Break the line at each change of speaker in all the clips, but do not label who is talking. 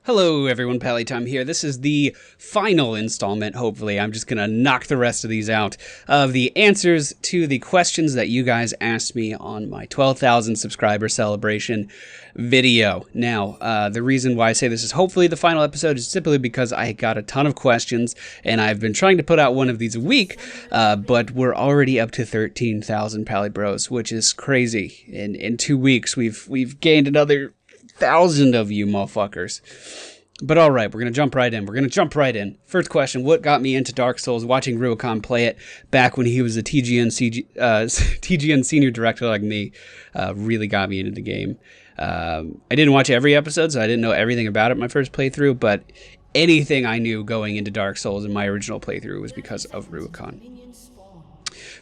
Hello everyone, Pallytime here. This is the final installment, hopefully. I'm just gonna knock the rest of these out, of the answers to the questions that you guys asked me on my 12,000 subscriber celebration video. Now, the reason why I say this is hopefully the final episode is simply because I got a ton of questions, and I've been trying to put out one of these a week, but we're already up to 13,000 Pally Bros, which is crazy. In 2 weeks, we've gained another 1,000 of you motherfuckers. But all right, we're going to jump right in. First question, what got me into Dark Souls? Watching Ruicon play it back when he was a TGN senior director like me really got me into the game. I didn't watch every episode, so I didn't know everything about it my first playthrough, but anything I knew going into Dark Souls in my original playthrough was because of Ruicon.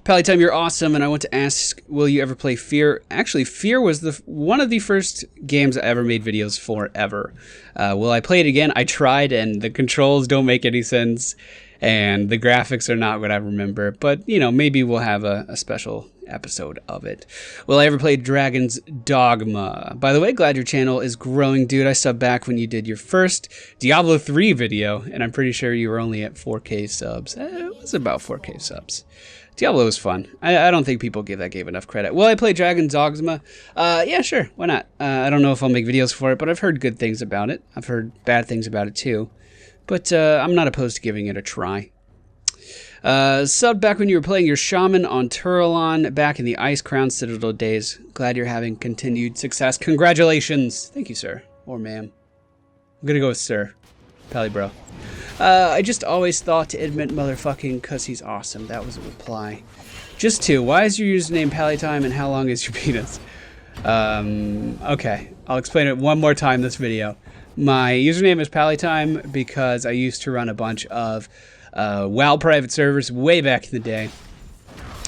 Pallytime, you're awesome, and I want to ask, will you ever play Fear? Actually, Fear was one of the first games I ever made videos for, ever. Will I play it again? I tried, and the controls don't make any sense, and the graphics are not what I remember, but, you know, maybe we'll have a special episode of it. Will I ever play Dragon's Dogma? By the way, glad your channel is growing, dude. I subbed back when you did your first Diablo 3 video, and I'm pretty sure you were only at 4K subs. It was about 4K subs. Diablo was fun. I don't think people give that game enough credit. Will I play Dragon's Dogma? Yeah, sure. Why not? I don't know if I'll make videos for it, but I've heard good things about it. I've heard bad things about it too. But I'm not opposed to giving it a try. Subbed back when you were playing your shaman on Turalon back in the Ice Crown Citadel days. Glad you're having continued success. Congratulations. Thank you, sir. Or ma'am. I'm going to go with sir. Pally bro. I just always thought to admit motherfucking cause he's awesome. That was a reply. Just two. Why is your username Pallytime and how long is your penis? Okay. I'll explain it one more time this video. My username is Pallytime because I used to run a bunch of WoW private servers way back in the day.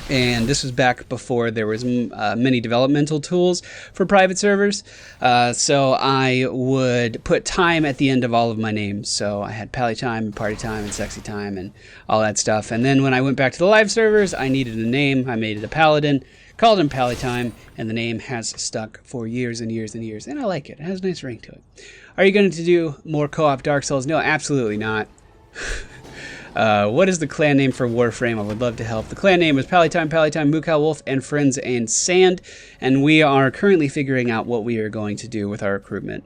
And this was back before there was many developmental tools for private servers. So I would put time at the end of all of my names. So I had Pallytime, and Party Time, and Sexy Time, and all that stuff. And then when I went back to the live servers, I needed a name. I made it a Paladin, called him Pallytime, and the name has stuck for years and years and years. And I like it. It has a nice ring to it. Are you going to do more co-op Dark Souls? No, absolutely not. What is the clan name for Warframe? I would love to help. The clan name is Pallytime, Mookow Wolf, and Friends and Sand, and we are currently figuring out what we are going to do with our recruitment,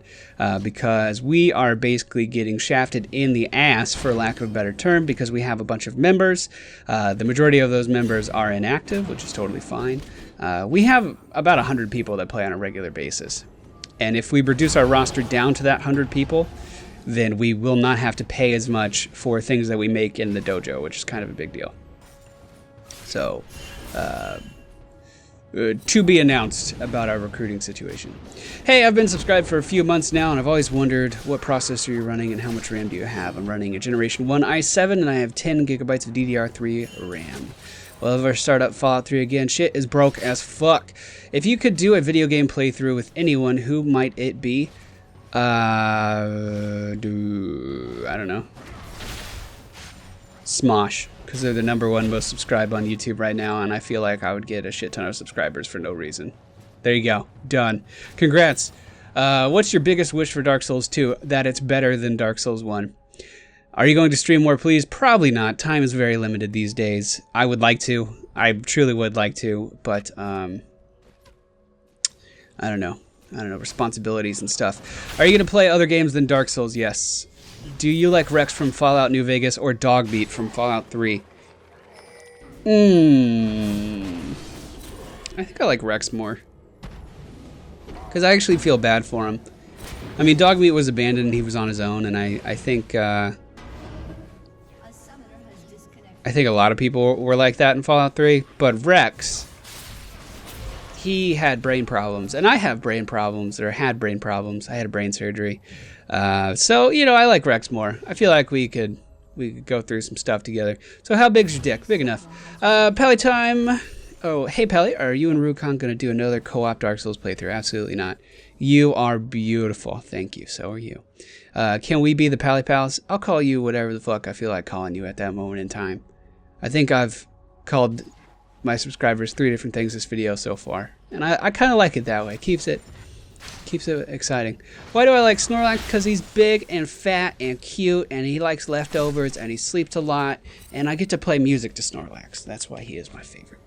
because we are basically getting shafted in the ass, for lack of a better term, because we have a bunch of members. The majority of those members are inactive, which is totally fine. We have about 100 people that play on a regular basis, and if we reduce our roster down to that 100 people, then we will not have to pay as much for things that we make in the dojo, which is kind of a big deal. So, to be announced about our recruiting situation. Hey, I've been subscribed for a few months now, and I've always wondered what processor you're running and how much RAM do you have. I'm running a Generation 1 i7, and I have 10 gigabytes of DDR3 RAM. Will I ever start up Fallout 3 again? Shit is broke as fuck. If you could do a video game playthrough with anyone, who might it be? I don't know. Smosh, because they're the #1 most subscribed on YouTube right now, and I feel like I would get a shit ton of subscribers for no reason. There you go. Done. Congrats. What's your biggest wish for Dark Souls 2? That it's better than Dark Souls 1. Are you going to stream more, please? Probably not. Time is very limited these days. I would like to. I truly would like to, but I don't know. Responsibilities and stuff. Are you going to play other games than Dark Souls? Yes. Do you like Rex from Fallout New Vegas or Dogbeat from Fallout 3? I think I like Rex more. Because I actually feel bad for him. I mean, Dogbeat was abandoned and he was on his own, and I think a lot of people were like that in Fallout 3, but Rex, he had brain problems, and I have brain problems, or had brain problems. I had a brain surgery. So, you know, I like Rex more. I feel like we could go through some stuff together. So how big's your dick? Big enough. Pallytime. Oh, hey, Pally, are you and Ruicon going to do another co-op Dark Souls playthrough? Absolutely not. You are beautiful. Thank you. So are you. Can we be the Pally Pals? I'll call you whatever the fuck I feel like calling you at that moment in time. I think I've called my subscribers 3 different things this video so far, and I kind of like it that way. It keeps it Keeps it exciting. Why do I like Snorlax? Because he's big and fat and cute, and he likes leftovers, and he sleeps a lot, and I get to play music to Snorlax. That's why he is my favorite.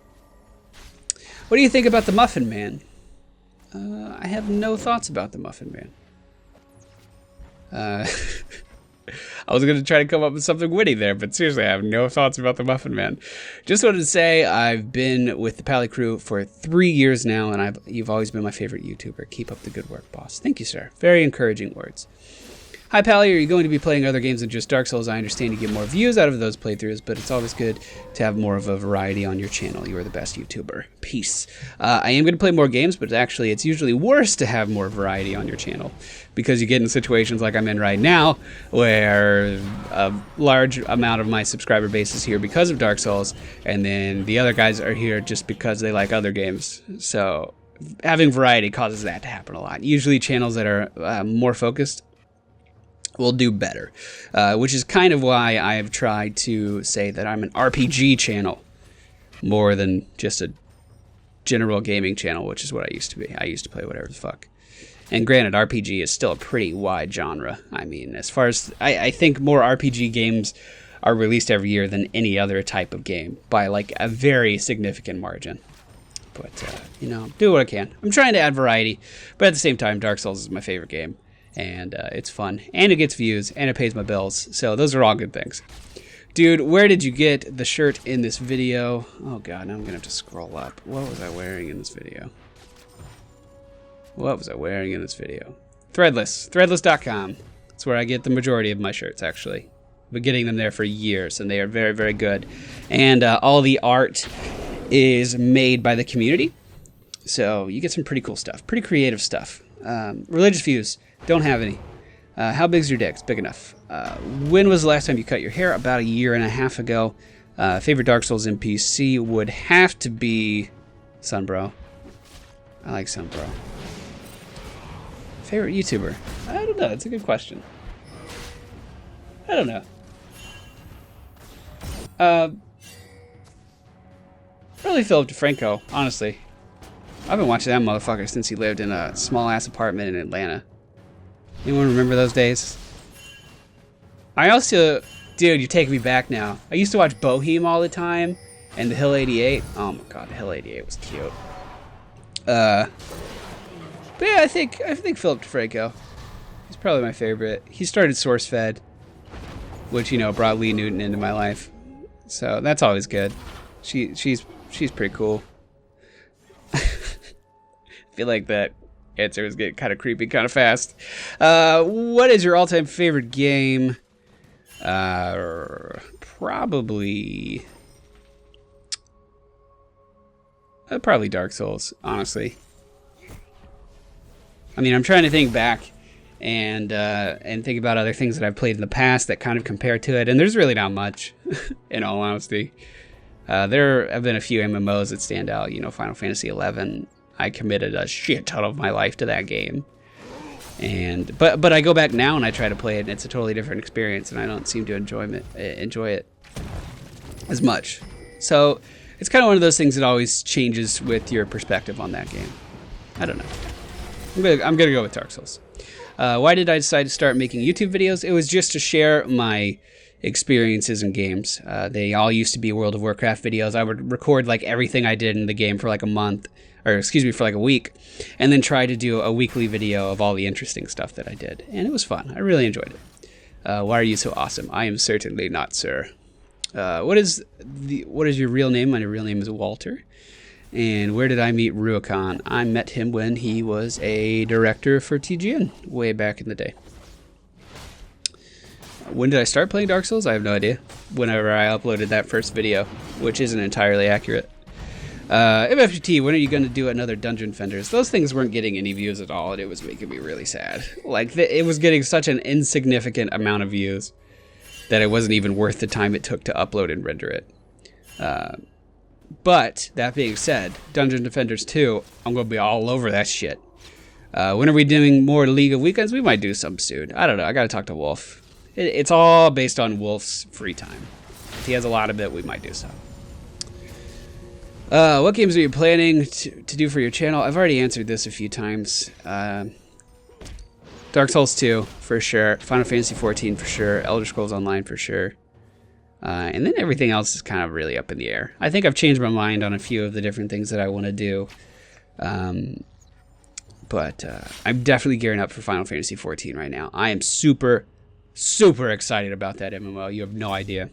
What do you think about the Muffin Man? I have no thoughts about the Muffin Man. I was going to try to come up with something witty there, but seriously, I have no thoughts about the Muffin Man. Just wanted to say I've been with the Pally crew for 3 years now, and you've always been my favorite YouTuber. Keep up the good work, boss. Thank you, sir. Very encouraging words. Hi, Pally. Are you going to be playing other games than just Dark Souls? I understand you get more views out of those playthroughs, but it's always good to have more of a variety on your channel. You are the best YouTuber. Peace. I am going to play more games, but actually it's usually worse to have more variety on your channel because you get in situations like I'm in right now where a large amount of my subscriber base is here because of Dark Souls, and then the other guys are here just because they like other games. So having variety causes that to happen a lot. Usually channels that are more focused will do better, which is kind of why I've tried to say that I'm an RPG channel more than just a general gaming channel, which is what I used to be. I used to play whatever the fuck. And granted, RPG is still a pretty wide genre. I mean, as far as I think more RPG games are released every year than any other type of game by like a very significant margin. But, you know, do what I can. I'm trying to add variety, but at the same time, Dark Souls is my favorite game. And it's fun, and it gets views, and it pays my bills, so those are all good things. Dude, where did you get the shirt in this video? Oh god, now I'm gonna have to scroll up. What was I wearing in this video? What was I wearing in this video? Threadless, threadless.com. That's where I get the majority of my shirts, actually. I've been getting them there for years, and they are very, very good. And all the art is made by the community, so you get some pretty cool stuff, pretty creative stuff. Religious views. Don't have any. How big's your dick? It's big enough. When was the last time you cut your hair? About 1.5 years ago. Favorite Dark Souls NPC would have to be Sunbro. I like Sunbro. Favorite YouTuber? I don't know. It's a good question. I don't know. Probably Philip DeFranco, honestly. I've been watching that motherfucker since he lived in a small-ass apartment in Atlanta. Anyone remember those days? I also... Dude, you're taking me back now. I used to watch Bohem all the time, and the Hill 88. Oh my god, the Hill 88 was cute. But yeah, I think Philip DeFranco. He's probably my favorite. He started SourceFed, which, you know, brought Lee Newton into my life. So that's always good. She's pretty cool. I feel like that answer was getting kind of creepy kind of fast. What is your all-time favorite game? Probably Dark Souls, honestly. I mean, I'm trying to think back and think about other things that I've played in the past that kind of compare to it, and there's really not much, in all honesty. There have been a few MMOs that stand out. You know, Final Fantasy XI. I committed a shit ton of my life to that game, but I go back now and I try to play it, and it's a totally different experience, and I don't seem to enjoy it as much. So it's kind of one of those things that always changes with your perspective on that game. I don't know. I'm gonna go with Dark Souls. Why did I decide to start making YouTube videos? It was just to share my experiences in games. They all used to be World of Warcraft videos. I would record like everything I did in the game for like a month, or excuse me, for like a week, and then try to do a weekly video of all the interesting stuff that I did. And it was fun. I really enjoyed it. Why are you so awesome? I am certainly not, sir. What is your real name? My real name is Walter. And where did I meet Ruakan? I met him when he was a director for TGN way back in the day. When did I start playing Dark Souls? I have no idea. Whenever I uploaded that first video, which isn't entirely accurate. MFPT, when are you going to do another Dungeon Fenders? Those things weren't getting any views at all, and it was making me really sad. Like, it was getting such an insignificant amount of views that it wasn't even worth the time it took to upload and render it. But, that being said, Dungeon Defenders 2, I'm going to be all over that shit. When are we doing more League of Weekends? We might do some soon. I don't know. I got to talk to Wolf. It's all based on Wolf's free time. If he has a lot of it, we might do so. What games are you planning to do for your channel? I've already answered this a few times. Dark Souls 2, for sure. Final Fantasy 14, for sure. Elder Scrolls Online, for sure. And then everything else is kind of really up in the air. I think I've changed my mind on a few of the different things that I want to do. But I'm definitely gearing up for Final Fantasy 14 right now. I am super, super excited about that MMO. You have no idea.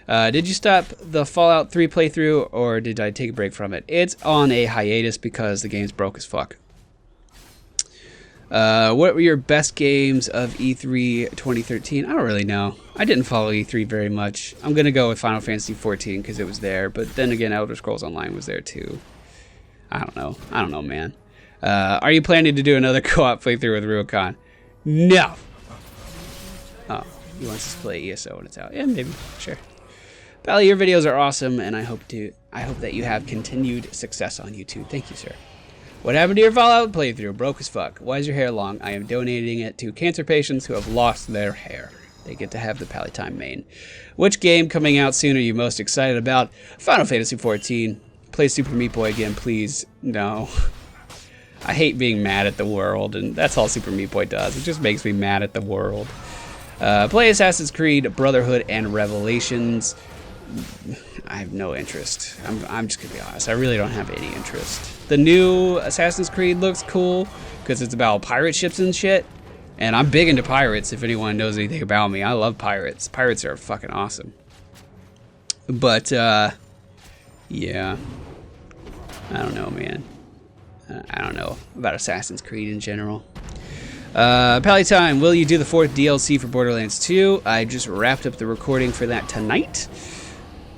Did you stop the Fallout 3 playthrough, or did I take a break from it? It's on a hiatus because the game's broke as fuck. What were your best games of E3 2013? I don't really know. I didn't follow E3 very much. I'm going to go with Final Fantasy 14 because it was there. But then again, Elder Scrolls Online was there too. I don't know. I don't know, man. Are you planning to do another co-op playthrough with Rubicon? No. Oh, he wants to play ESO when it's out. Yeah, maybe. Sure. Pally, your videos are awesome, and I hope that you have continued success on YouTube. Thank you, sir. What happened to your Fallout playthrough? Broke as fuck. Why is your hair long? I am donating it to cancer patients who have lost their hair. They get to have the Pallytime main. Which game coming out soon are you most excited about? Final Fantasy 14. Play Super Meat Boy again, please. No. I hate being mad at the world, and that's all Super Meat Boy does. It just makes me mad at the world. Play Assassin's Creed, Brotherhood, and Revelations. I have no interest. I'm just gonna be honest. I really don't have any interest. The new Assassin's Creed looks cool because it's about pirate ships and shit. And I'm big into pirates, if anyone knows anything about me. I love pirates. Pirates are fucking awesome. But, yeah. I don't know, man. I don't know about Assassin's Creed in general. Pallytime, will you do the 4th DLC for Borderlands 2? I just wrapped up the recording for that tonight.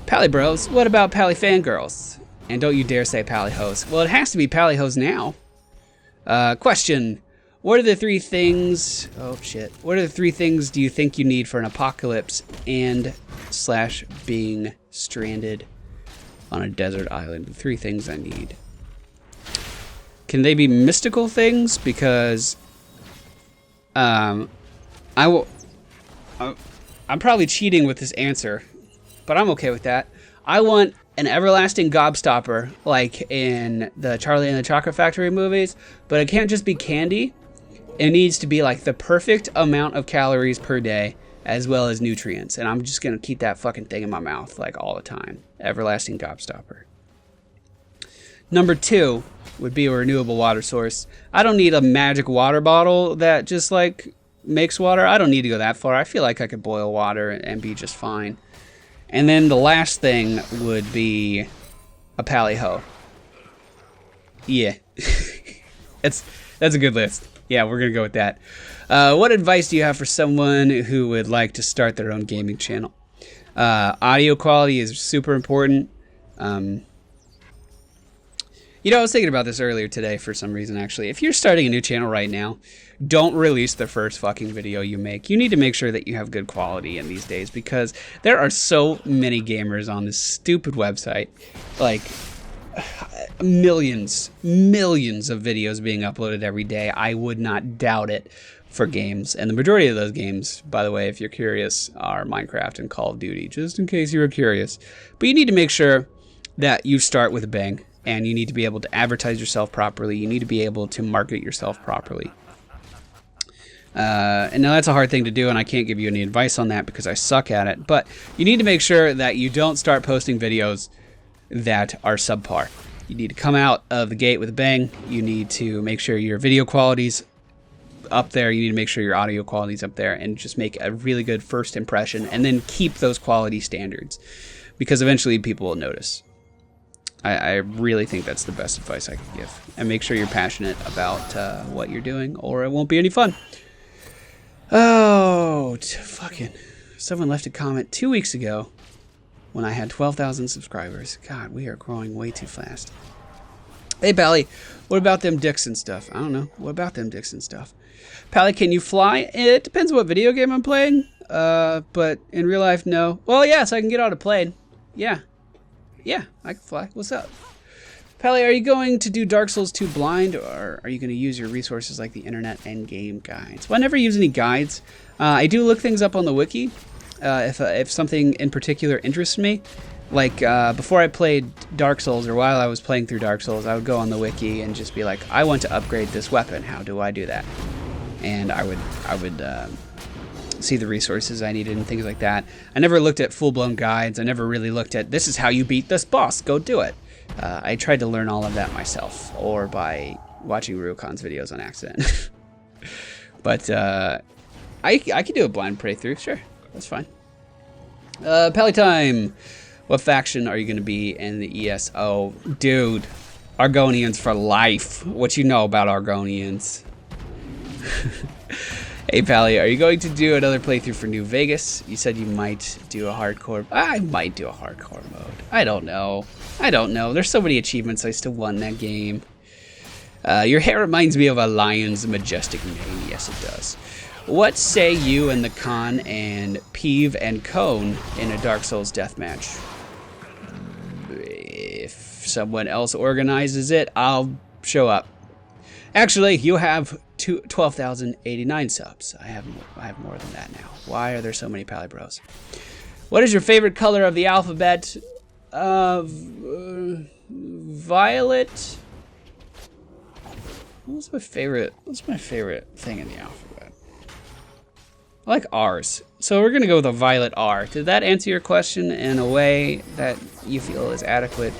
Pally Bros, what about Pally Fangirls? And don't you dare say Pally Hoes. Well, it has to be Pally Hoes now. Question. What are the 3 things... Oh, shit. What are the 3 things do you think you need for an apocalypse and / being stranded on a desert island? The 3 things I need. Can they be mystical things? Because... I'm probably cheating with this answer, but I'm okay with that. I want an everlasting gobstopper, like in the Charlie and the Chocolate Factory movies, but it can't just be candy. It needs to be like the perfect amount of calories per day, as well as nutrients. And I'm just gonna keep that fucking thing in my mouth like all the time. Everlasting gobstopper. Number 2 would be a renewable water source. I don't need a magic water bottle that just like makes water. I don't need to go that far. I feel like I could boil water and be just fine. And then the last thing would be a Pally Ho. Yeah. That's a good list. Yeah, we're gonna go with that. What advice do you have for someone who would like to start their own gaming channel? Audio quality is super important. You know, I was thinking about this earlier today for some reason, actually. If you're starting a new channel right now, don't release the first fucking video you make. You need to make sure that you have good quality in these days because there are so many gamers on this stupid website. Like, millions of videos being uploaded every day. I would not doubt it for games. And the majority of those games, by the way, if you're curious, are Minecraft and Call of Duty, just in case you were curious. But you need to make sure that you start with a bang. And you need to be able to advertise yourself properly. You need to be able to market yourself properly. And now that's a hard thing to do, and I can't give you any advice on that because I suck at it. But you need to make sure that you don't start posting videos that are subpar. You need to come out of the gate with a bang. You need to make sure your video quality's up there. You need to make sure your audio quality's up there and just make a really good first impression and then keep those quality standards because eventually people will notice. I really think that's the best advice I could give. And make sure you're passionate about what you're doing or it won't be any fun. Oh, fucking. Someone left a comment 2 weeks ago when I had 12,000 subscribers. God, we are growing way too fast. Hey, Pally, what about them dicks and stuff? I don't know. What about them dicks and stuff? Pally, can you fly? It depends what video game I'm playing. But in real life, no. Well, yes, I can get on a plane. Yeah. Yeah, I can fly. What's up? Pally, are you going to do Dark Souls 2 blind, or are you going to use your resources like the internet and game guides? Well, I never use any guides. I do look things up on the wiki if something in particular interests me. Like, before I played Dark Souls, or while I was playing through Dark Souls, I would go on the wiki and just be like, I want to upgrade this weapon. How do I do that? And I would see the resources I needed and things like that. I never looked at full-blown guides. I never really looked at, this is how you beat this boss. Go do it. I tried to learn all of that myself, or by watching Rukon's videos on accident. But I could do a blind playthrough. Sure, that's fine. Pallytime. What faction are you going to be in the ESO? Dude, Argonians for life. What you know about Argonians? Hey, Pally, are you going to do another playthrough for New Vegas? You said you might do a hardcore. I might do a hardcore mode. I don't know. There's so many achievements I still want in that game. Your hair reminds me of a lion's majestic mane. Yes, it does. What say you and the Khan and Peeve and Cone in a Dark Souls deathmatch? If someone else organizes it, I'll show up. Actually, you have 12,089 subs. I have more than that now. Why are there so many Pally Bros? What is your favorite color of the alphabet? Violet. What's my favorite thing in the alphabet? I like R's. So we're gonna go with a violet R. Did that answer your question in a way that you feel is adequate?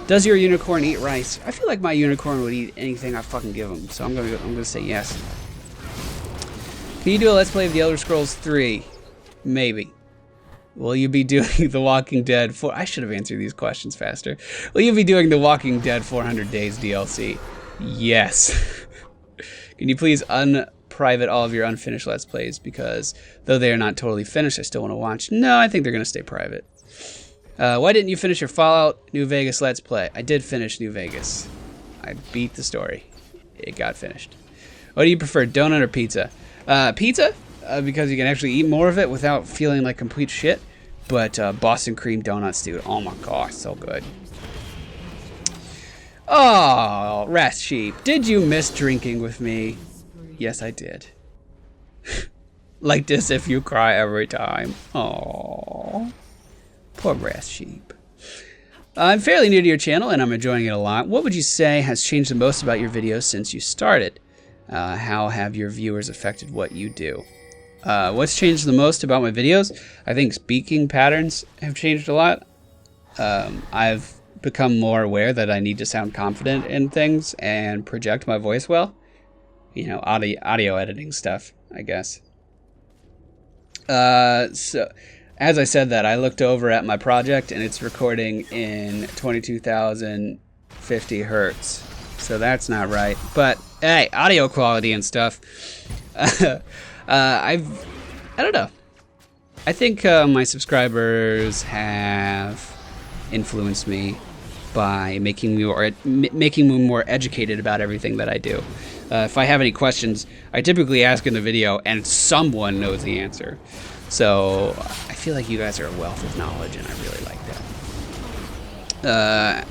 Does your unicorn eat rice? I feel like my unicorn would eat anything I fucking give him, so I'm gonna say yes. Can you do a Let's Play of The Elder Scrolls 3? Maybe. Will you be doing The Walking Dead for? I should have answered these questions faster. Will you be doing The Walking Dead 400 Days DLC? Yes. Can you please unprivate all of your unfinished Let's Plays, because though they are not totally finished, I still want to watch. No, I think they're gonna stay private. Why didn't you finish your Fallout New Vegas Let's Play? I did finish New Vegas. I beat the story. It got finished. What do you prefer, donut or pizza? Pizza, because you can actually eat more of it without feeling like complete shit. But Boston cream donuts, dude. Oh my gosh, so good. Oh, Rat Sheep, did you miss drinking with me? Yes, I did. Like this if you cry every time. Aww. Poor Rat Sheep. I'm fairly new to your channel and I'm enjoying it a lot. What would you say has changed the most about your videos since you started? How have your viewers affected what you do? What's changed the most about my videos? I think speaking patterns have changed a lot. I've become more aware that I need to sound confident in things and project my voice well. You know, audio editing stuff, I guess. So, as I said that, I looked over at my project and it's recording in 22,050 hertz. So that's not right. But hey, audio quality and stuff. I don't know. I think my subscribers have influenced me by making me more educated about everything that I do. If I have any questions, I typically ask in the video and someone knows the answer. So I feel like you guys are a wealth of knowledge and I really like that.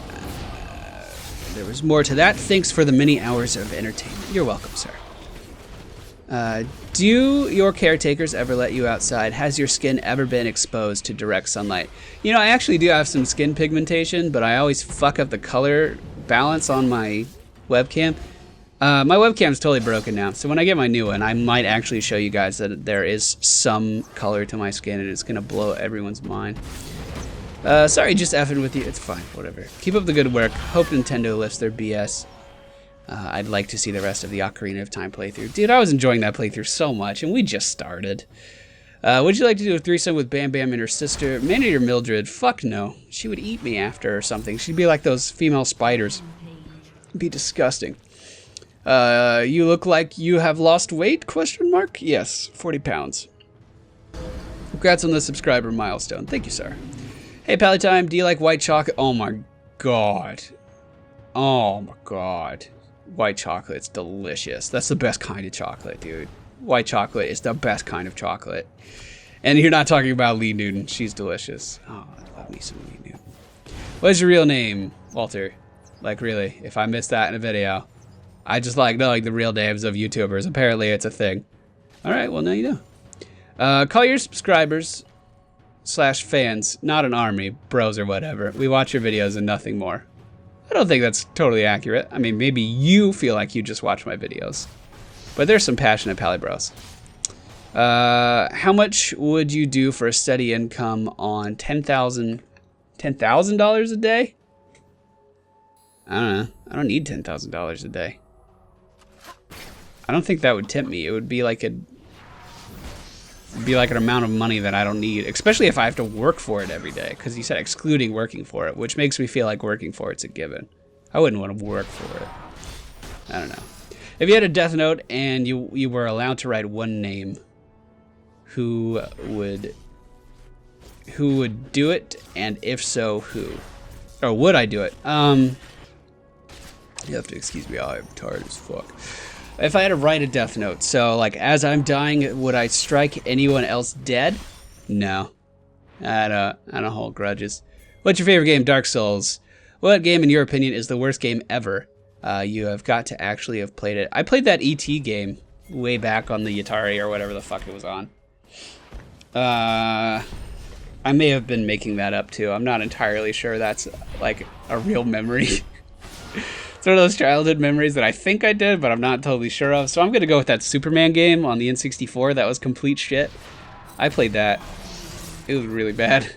There was more to that. Thanks for the many hours of entertainment. You're welcome, sir. Do your caretakers ever let you outside? Has your skin ever been exposed to direct sunlight? You know, I actually do have some skin pigmentation, but I always fuck up the color balance on my webcam. My webcam's totally broken now, so when I get my new one, I might actually show you guys that there is some color to my skin, and it's gonna blow everyone's mind. Sorry, just effing with you. It's fine, whatever. Keep up the good work. Hope Nintendo lifts their BS. I'd like to see the rest of the Ocarina of Time playthrough. Dude, I was enjoying that playthrough so much, and we just started. Would you like to do a threesome with Bam Bam and her sister? Manny or Mildred? Fuck no. She would eat me after or something. She'd be like those female spiders. It'd be disgusting. You look like you have lost weight? Question mark? Yes, 40 pounds. Congrats on the subscriber milestone. Thank you, sir. Hey, Pallytime, do you like white chocolate? Oh my god. Oh my god. White chocolate's delicious. That's the best kind of chocolate, dude. White chocolate is the best kind of chocolate. And you're not talking about Lee Newton. She's delicious. Oh, I love me some Lee Newton. What is your real name, Walter? Like, really, if I missed that in a video. I just like knowing the real names of YouTubers. Apparently, it's a thing. All right, well, now you know. Call your subscribers /fans, not an army, bros or whatever. We watch your videos and nothing more. I don't think that's totally accurate. I mean, maybe you feel like you just watch my videos. But there's some passionate Pally Bros. How much would you do for a steady income on $10,000 a day? I don't know. I don't need $10,000 a day. I don't think that would tempt me. It would be like an amount of money that I don't need, especially if I have to work for it every day, because you said excluding working for it, which makes me feel like working for it's a given. I wouldn't want to work for it. I don't know. If you had a death note and you were allowed to write one name, who would do it, and if so, who? Or would I do it? You have to excuse me, I'm tired as fuck. If I had to write a death note, so like as I'm dying, would I strike anyone else dead? No. I don't hold grudges. What's your favorite game? Dark Souls. What game, in your opinion, is the worst game ever? You have got to actually have played it. I played that E.T. game way back on the Atari or whatever the fuck it was on. I may have been making that up too. I'm not entirely sure that's like a real memory. It's one of those childhood memories that I think I did, but I'm not totally sure of. So I'm going to go with that Superman game on the N64. That was complete shit. I played that. It was really bad.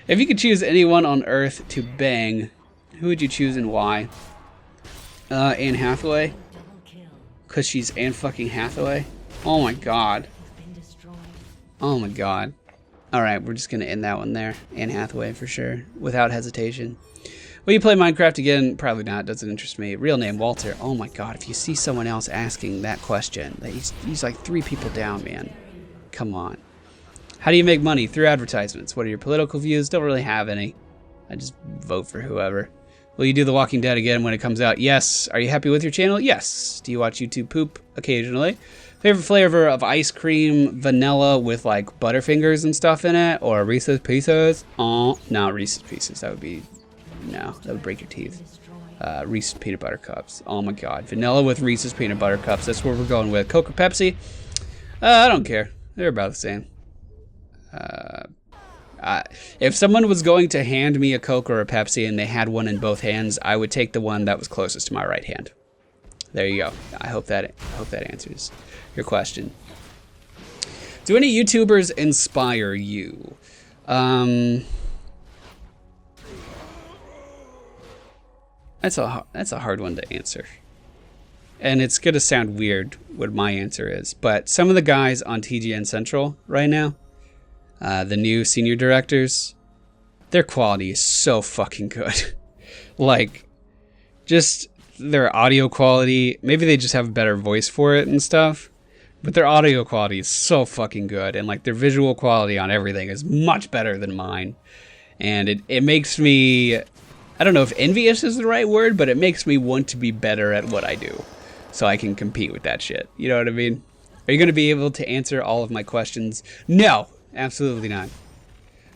If you could choose anyone on Earth to bang, who would you choose and why? Anne Hathaway. Because she's Anne fucking Hathaway. Oh my god. Oh my god. Alright, we're just going to end that one there. Anne Hathaway for sure. Without hesitation. Will you play Minecraft again? Probably not. Doesn't interest me. Real name, Walter. Oh my god, if you see someone else asking that question, he's like 3 people down, man. Come on. How do you make money? Through advertisements. What are your political views? Don't really have any. I just vote for whoever. Will you do The Walking Dead again when it comes out? Yes. Are you happy with your channel? Yes. Do you watch YouTube poop? Occasionally. Favorite flavor of ice cream? Vanilla with like Butterfingers and stuff in it? Or Reese's Pieces? Oh, no, Reese's Pieces. That would be... No, that would break your teeth. Reese's Peanut Butter Cups. Oh my god. Vanilla with Reese's Peanut Butter Cups. That's what we're going with. Coke or Pepsi? I don't care. They're about the same. If someone was going to hand me a Coke or a Pepsi and they had one in both hands, I would take the one that was closest to my right hand. There you go. I hope that answers your question. Do any YouTubers inspire you? That's a hard one to answer. And it's going to sound weird what my answer is, but some of the guys on TGN Central right now, the new senior directors, their quality is so fucking good. Like, just their audio quality, maybe they just have a better voice for it and stuff, but their audio quality is so fucking good, and like their visual quality on everything is much better than mine. And it makes me, I don't know if envious is the right word, but it makes me want to be better at what I do so I can compete with that shit. You know what I mean? Are you going to be able to answer all of my questions? No, absolutely not.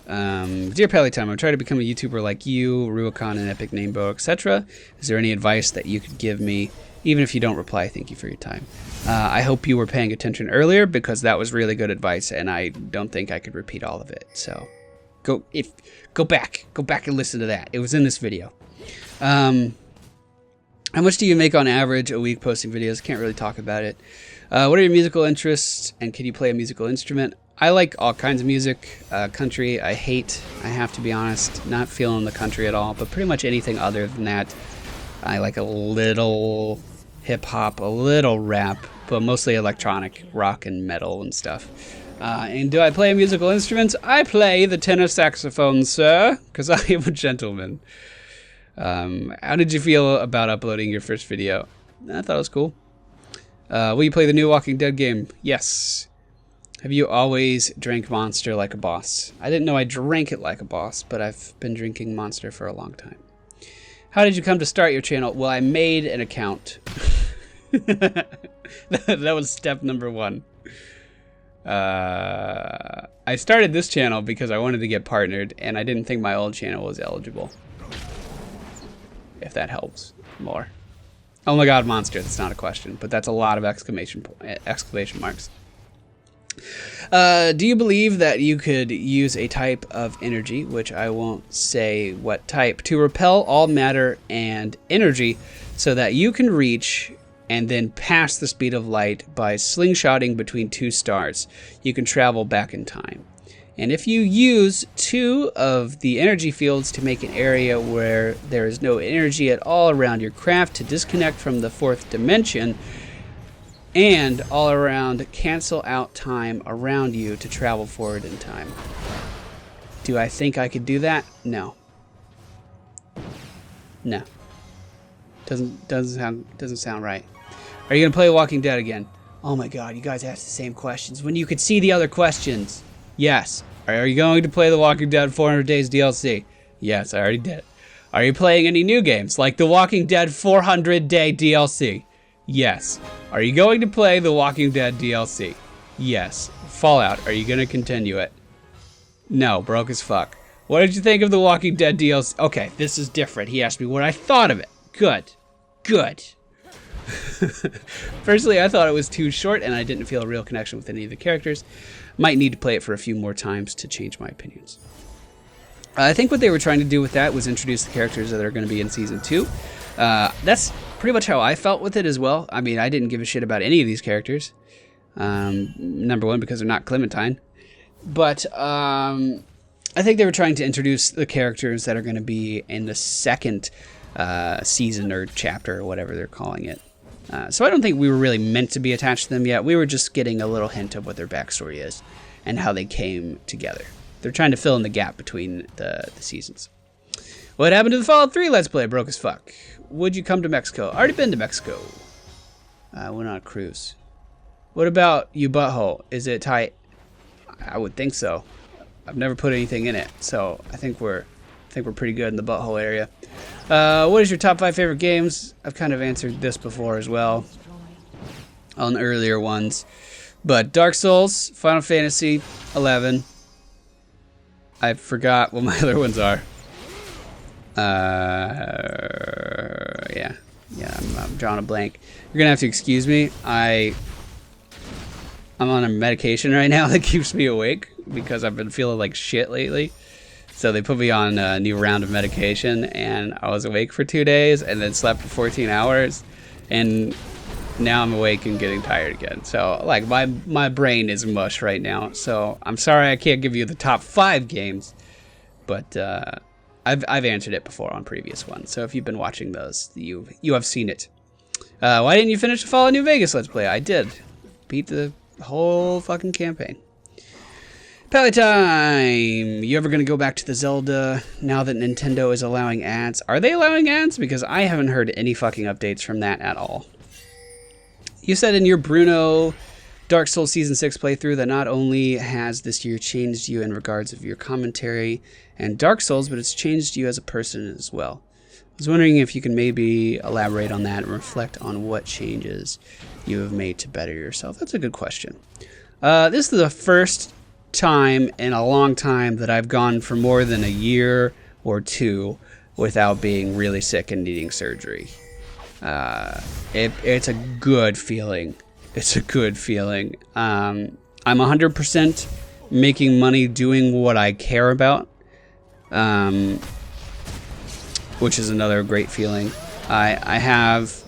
Dear Pallytime, I'm trying to become a YouTuber like you, Ruicon and Epic Namebo, etc. Is there any advice that you could give me? Even if you don't reply, thank you for your time. I hope you were paying attention earlier because that was really good advice and I don't think I could repeat all of it. So go back and listen to that. It was in this video. How much do you make on average a week posting videos? Can't really talk about it. What are your musical interests and can you play a musical instrument? I like all kinds of music. Country, I hate, I have to be honest, not feeling the country at all, but pretty much anything other than that. I like a little hip hop, a little rap, but mostly electronic, rock and metal and stuff. And do I play musical instruments? I play the tenor saxophone, sir, because I am a gentleman. How did you feel about uploading your first video? I thought it was cool. Will you play the new Walking Dead game? Yes. Have you always drank Monster like a boss? I didn't know I drank it like a boss, but I've been drinking Monster for a long time. How did you come to start your channel? Well, I made an account. That was step number 1. I started this channel because I wanted to get partnered, and I didn't think my old channel was eligible. If that helps more. Oh my god, Monster, that's not a question, but that's a lot of exclamation marks. Do you believe that you could use a type of energy, which I won't say what type, to repel all matter and energy so that you can reach and then pass the speed of light by slingshotting between two stars? You can travel back in time. And if you use 2 of the energy fields to make an area where there is no energy at all around your craft to disconnect from the 4th dimension, and all around cancel out time around you to travel forward in time. Do I think I could do that? No. No. Doesn't sound right. Are you gonna play Walking Dead again? Oh my god, you guys asked the same questions when you could see the other questions. Yes. Are you going to play The Walking Dead 400 Days DLC? Yes, I already did. Are you playing any new games like The Walking Dead 400 Day DLC? Yes. Are you going to play The Walking Dead DLC? Yes. Fallout, are you going to continue it? No, broke as fuck. What did you think of The Walking Dead DLC? Okay, this is different. He asked me what I thought of it. Good. Good. Personally, I thought it was too short and I didn't feel a real connection with any of the characters. Might need to play it for a few more times to change my opinions. I think what they were trying to do with that was introduce the characters that are going to be in Season 2. That's pretty much how I felt with it as well. I mean, I didn't give a shit about any of these characters. Number one, because they're not Clementine. But I think they were trying to introduce the characters that are going to be in the second season or chapter or whatever they're calling it. So I don't think we were really meant to be attached to them yet. We were just getting a little hint of what their backstory is and how they came together. They're trying to fill in the gap between the seasons. What happened to the Fallout 3 Let's Play? Broke as fuck. Would you come to Mexico? Already been to Mexico. Went on a cruise. What about you, butthole? Is it tight? I would think so. I've never put anything in it, so I think we're pretty good in the butthole area. What is your top 5 favorite games? I've kind of answered this before as well on the earlier ones. But Dark Souls, Final Fantasy 11. I forgot what my other ones are. Yeah, I'm drawing a blank. You're gonna have to excuse me. I'm on a medication right now that keeps me awake because I've been feeling like shit lately. So they put me on a new round of medication, and I was awake for 2 days, and then slept for 14 hours, and now I'm awake and getting tired again. So like my brain is mush right now. So I'm sorry I can't give you the top 5 games, but I've answered it before on previous ones. So if you've been watching those, you have seen it. Why didn't you finish the Fallout New Vegas Let's Play? I did. Beat the whole fucking campaign. Pallytime! You ever gonna go back to the Zelda now that Nintendo is allowing ads? Are they allowing ads? Because I haven't heard any fucking updates from that at all. You said in your Bruno Dark Souls Season 6 playthrough that not only has this year changed you in regards of your commentary and Dark Souls, but it's changed you as a person as well. I was wondering if you can maybe elaborate on that and reflect on what changes you have made to better yourself. That's a good question. This is the first time in a long time that I've gone for more than a year or 2 without being really sick and needing surgery. It's a good feeling. It's a good feeling. I'm 100% making money doing what I care about, which is another great feeling. I have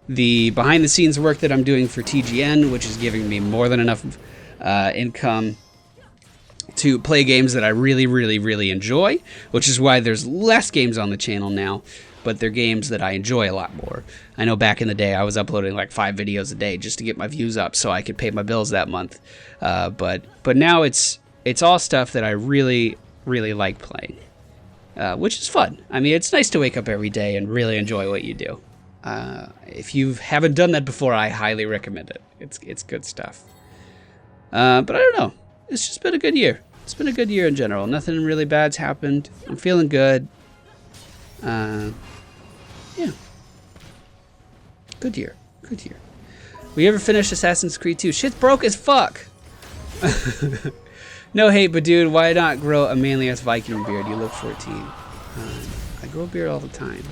the behind the scenes work that I'm doing for TGN, which is giving me more than enough income to play games that I really, really, really enjoy, which is why there's less games on the channel now, but they're games that I enjoy a lot more. I know back in the day I was uploading like 5 videos a day just to get my views up so I could pay my bills that month. But now it's all stuff that I really, really like playing, which is fun. I mean, it's nice to wake up every day and really enjoy what you do. If you haven't done that before, I highly recommend it. It's good stuff. But I don't know. It's just been a good year. It's been a good year in general. Nothing really bad's happened. I'm feeling good. Yeah. Good year. Good year. We ever finished Assassin's Creed 2? Shit's broke as fuck. No hate, but dude, why not grow a manly-ass Viking beard? You look 14. I grow a beard all the time.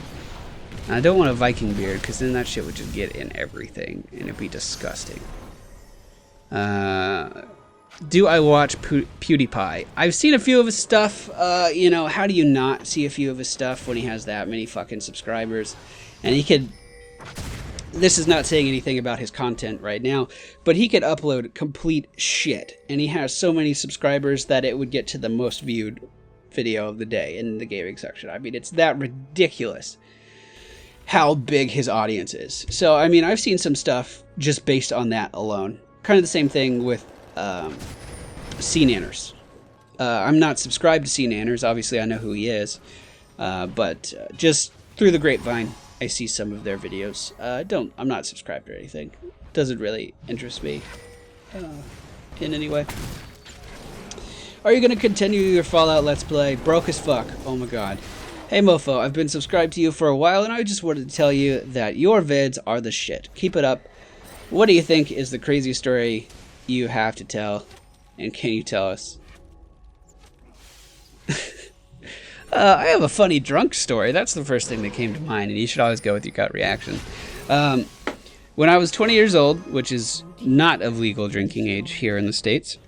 And I don't want a Viking beard, because then that shit would just get in everything, and it'd be disgusting. Do I watch PewDiePie? I've seen a few of his stuff. You know, how do you not see a few of his stuff when he has that many fucking subscribers? And he could... This is not saying anything about his content right now, but he could upload complete shit. And he has so many subscribers that it would get to the most viewed video of the day in the gaming section. I mean, it's that ridiculous how big his audience is. So, I mean, I've seen some stuff just based on that alone. Kind of the same thing with C-Nanners. I'm not subscribed to C-Nanners. Obviously, I know who he is. But just through the grapevine, I see some of their videos. I'm not subscribed or anything. Doesn't really interest me in any way. Are you going to continue your Fallout Let's Play? Broke as fuck. Oh my god. Hey Mofo, I've been subscribed to you for a while, and I just wanted to tell you that your vids are the shit. Keep it up. What do you think is the craziest story you have to tell? And can you tell us? I have a funny drunk story. That's the first thing that came to mind, and you should always go with your gut reaction. When I was 20 years old, which is not of legal drinking age here in the States,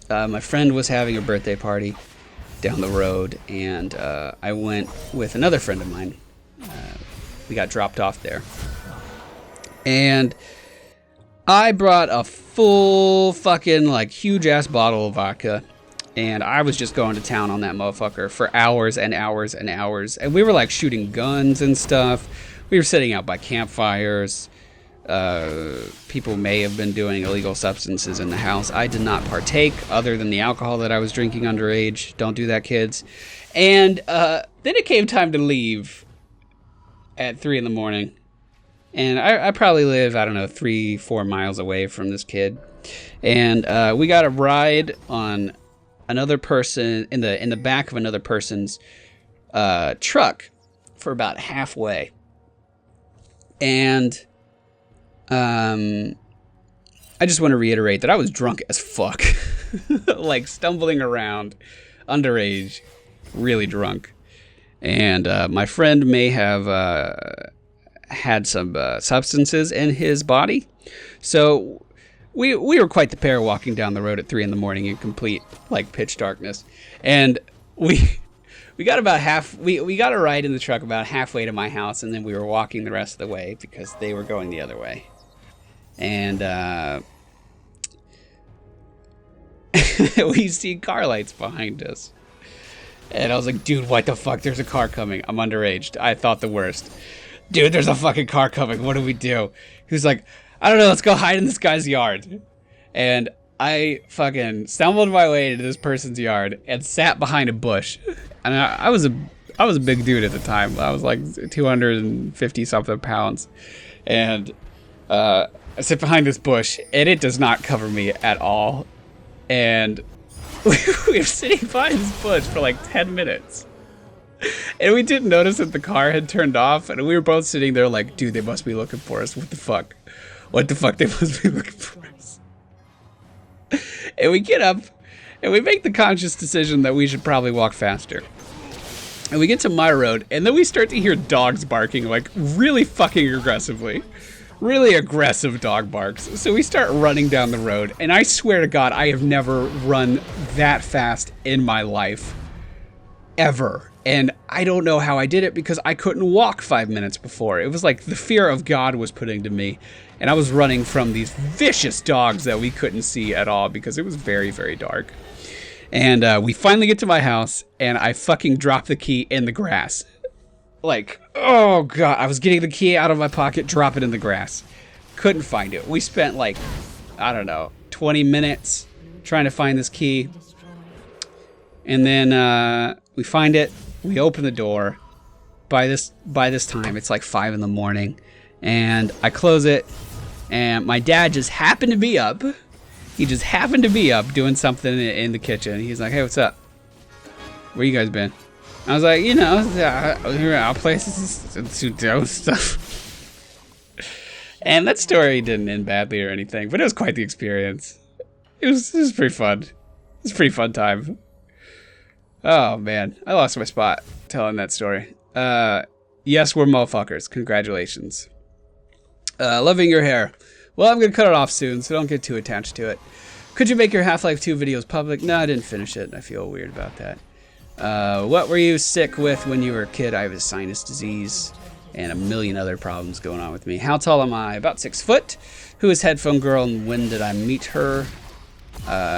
my friend was having a birthday party down the road, and I went with another friend of mine. We got dropped off there. And I brought a full fucking, like, huge-ass bottle of vodka, and I was just going to town on that motherfucker for hours and hours and hours. And we were, like, shooting guns and stuff. We were sitting out by campfires. People may have been doing illegal substances in the house. I did not partake, other than the alcohol that I was drinking underage. Don't do that, kids. And then it came time to leave at 3 in the morning. And I probably live, I don't know, 3-4 miles away from this kid. And we got a ride on another person, in the back of another person's truck for about halfway. And I just want to reiterate that I was drunk as fuck. Like, stumbling around, underage, really drunk. And my friend may have had some substances in his body. So we were quite the pair walking down the road at 3 in the morning in complete, like, pitch darkness. And we got about we got a ride in the truck about halfway to my house, and then we were walking the rest of the way because they were going the other way. And we see car lights behind us. And I was like, dude, what the fuck? There's a car coming. I'm underage. I thought the worst. Dude, there's a fucking car coming. What do we do? He was like, I don't know. Let's go hide in this guy's yard. And I fucking stumbled my way into this person's yard and sat behind a bush. And I was a big dude at the time. I was like 250 something pounds. And I sit behind this bush, and it does not cover me at all. And we were sitting behind this bush for like 10 minutes. And we didn't notice that the car had turned off, and we were both sitting there like, dude, they must be looking for us. What the fuck? What the fuck? They must be looking for us. And we get up, and we make the conscious decision that we should probably walk faster. And we get to my road, and then we start to hear dogs barking, like, really fucking aggressively. Really aggressive dog barks. So we start running down the road, and I swear to God, I have never run that fast in my life. Ever. And I don't know how I did it, because I couldn't walk 5 minutes before. It was like the fear of God was putting to me. And I was running from these vicious dogs that we couldn't see at all, because it was very, very dark. And we finally get to my house, and I fucking drop the key in the grass. Like, oh God, I was getting the key out of my pocket, drop it in the grass. Couldn't find it. We spent like, I don't know, 20 minutes trying to find this key. And then we find it, we open the door. By this time, it's like 5 in the morning. And I close it, and my dad just happened to be up. He just happened to be up doing something in the kitchen. He's like, hey, what's up? Where you guys been? I was like, you know, our places to do stuff. And that story didn't end badly or anything, but it was quite the experience. It was pretty fun. It was a pretty fun time. Oh, man. I lost my spot telling that story. Yes, we're motherfuckers. Congratulations. Loving your hair. Well, I'm going to cut it off soon, so don't get too attached to it. Could you make your Half-Life 2 videos public? No, I didn't finish it. I feel weird about that. What were you sick with when you were a kid? I have a sinus disease and a million other problems going on with me. How tall am I? About 6 foot. Who is Headphone Girl and when did I meet her?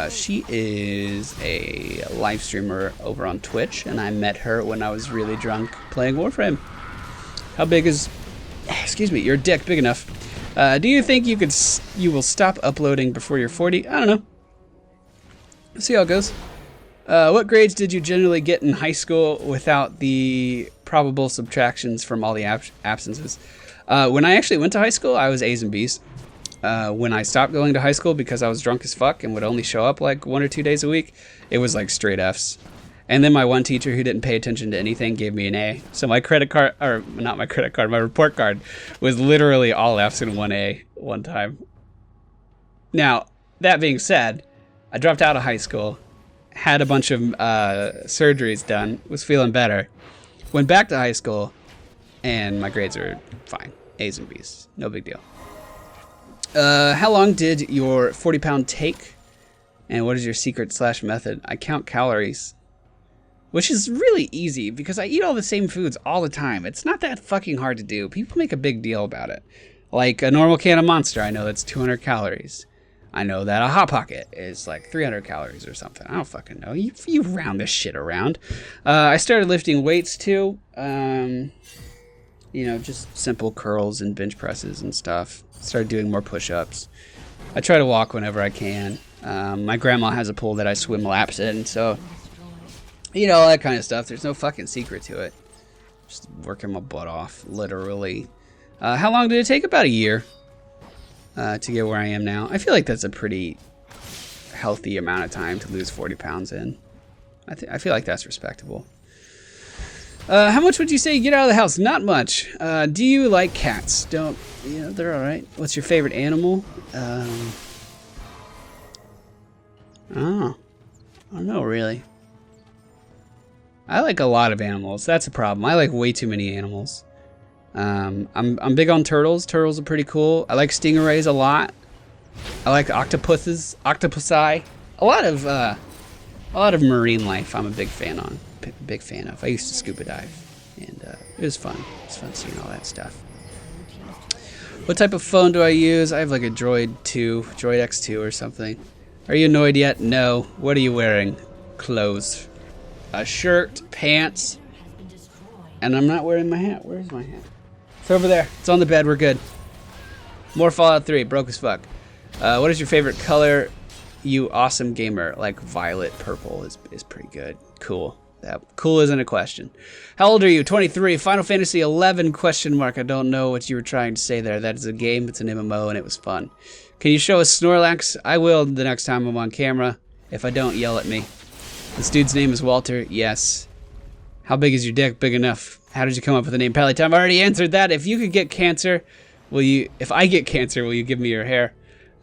She is a live streamer over on Twitch, and I met her when I was really drunk playing Warframe. How big is... Excuse me, your dick big enough? Do you think you will stop uploading before you're 40? I don't know. Let's see how it goes. What grades did you generally get in high school without the probable subtractions from all the absences? When I actually went to high school, I was A's and B's. When I stopped going to high school because I was drunk as fuck and would only show up like 1 or 2 days a week, it was like straight F's. And then my one teacher who didn't pay attention to anything gave me an A. So my credit card, or not my credit card, my report card was literally all F's and 1 A one time. Now, that being said, I dropped out of high school, had a bunch of surgeries done, was feeling better, went back to high school, and my grades are fine. A's and B's. No big deal. How long did your 40-pound take? And what is your secret/method? I count calories. Which is really easy because I eat all the same foods all the time. It's not that fucking hard to do. People make a big deal about it. Like a normal can of Monster, I know that's 200 calories. I know that a Hot Pocket is like 300 calories or something. I don't fucking know. You round this shit around. I started lifting weights too. You know, just simple curls and bench presses and stuff. Started doing more push-ups. I try to walk whenever I can. My grandma has a pool that I swim laps in, so... You know, all that kind of stuff. There's no fucking secret to it. Just working my butt off, literally. How long did it take? About a year to get where I am now. I feel like that's a pretty healthy amount of time to lose 40 pounds in. I feel like that's respectable. How much would you say you get out of the house? Not much. Do you like cats? Don't. Yeah, they're all right. What's your favorite animal? Oh, I don't know, really. I like a lot of animals. That's a problem. I like way too many animals. I'm big on turtles. Turtles are pretty cool. I like stingrays a lot. I like octopuses, octopusi. A lot of marine life. I'm a big fan of. I used to scuba dive, and it was fun. It was fun seeing all that stuff. What type of phone do I use? I have like a Droid X2 or something. Are you annoyed yet? No. What are you wearing? Clothes. A shirt, pants, and I'm not wearing my hat. Where's my hat? It's over there. It's on the bed. We're good. More Fallout 3. Broke as fuck. What is your favorite color? You awesome gamer. Like violet purple is pretty good. Cool. That cool isn't a question. How old are you? 23. Final Fantasy 11 question mark. I don't know what you were trying to say there. That is a game. It's an MMO and it was fun. Can you show us Snorlax? I will the next time I'm on camera. If I don't, yell at me. This dude's name is Walter. Yes. How big is your dick? Big enough. How did you come up with the name PallyTime? I already answered that. If you could get cancer, if I get cancer, will you give me your hair?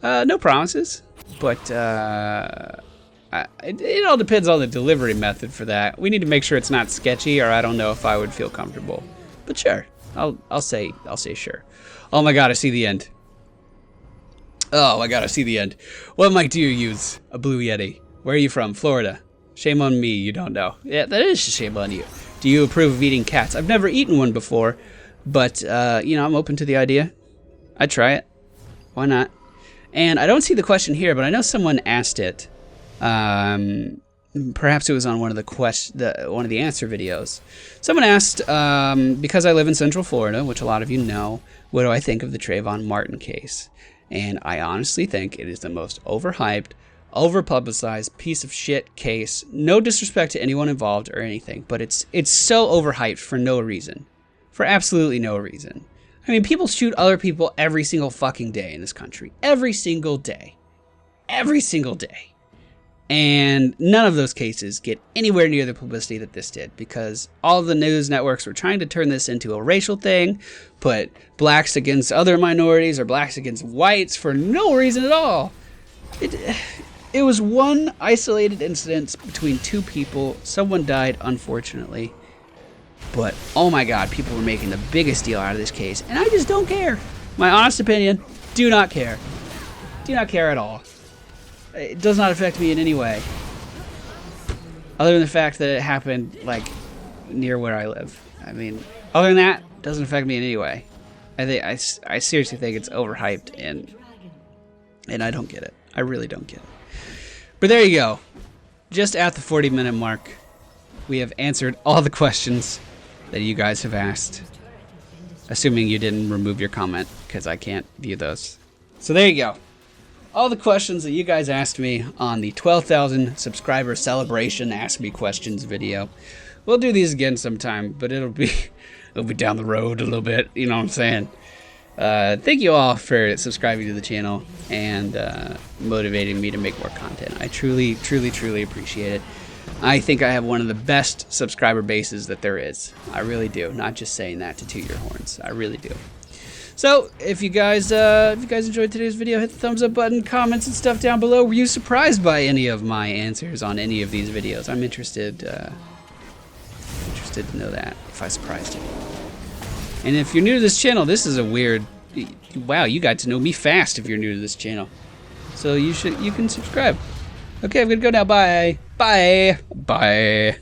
No promises. But it all depends on the delivery method for that. We need to make sure it's not sketchy, or I don't know if I would feel comfortable. But sure. I'll say sure. Oh my god, I see the end. Oh my god, I see the end. What mic do you use? A Blue Yeti. Where are you from? Florida. Shame on me, you don't know. Yeah, that is a shame on you. Do you approve of eating cats? I've never eaten one before, but, you know, I'm open to the idea. I'd try it. Why not? And I don't see the question here, but I know someone asked it. Perhaps it was on one of the answer videos. Someone asked, because I live in Central Florida, which a lot of you know, what do I think of the Trayvon Martin case? And I honestly think it is the most overhyped, over-publicized piece of shit case. No disrespect to anyone involved or anything, but it's so overhyped for no reason. For absolutely no reason. I mean, people shoot other people every single fucking day in this country. Every single day. Every single day. And none of those cases get anywhere near the publicity that this did, because all of the news networks were trying to turn this into a racial thing, put blacks against other minorities or blacks against whites for no reason at all. It was one isolated incident between two people. Someone died, unfortunately. But, oh my god, people were making the biggest deal out of this case. And I just don't care. My honest opinion, do not care. Do not care at all. It does not affect me in any way. Other than the fact that it happened, like, near where I live. I mean, other than that, it doesn't affect me in any way. I seriously think it's overhyped, and I don't get it. I really don't get it. But there you go. Just at the 40-minute mark, we have answered all the questions that you guys have asked. Assuming you didn't remove your comment, because I can't view those. So there you go. All the questions that you guys asked me on the 12,000 subscriber celebration Ask Me Questions video. We'll do these again sometime, but it'll be down the road a little bit, you know what I'm saying? Thank you all for subscribing to the channel and motivating me to make more content. I truly, truly, truly appreciate it. I think I have one of the best subscriber bases that there is. I really do. Not just saying that to toot your horns. I really do. So, if you guys enjoyed today's video, hit the thumbs up button, comments and stuff down below. Were you surprised by any of my answers on any of these videos? I'm interested to know that, if I surprised you. And if you're new to this channel, this is a weird... Wow, you got to know me fast if you're new to this channel. So you can subscribe. Okay, I'm gonna go now. Bye. Bye. Bye.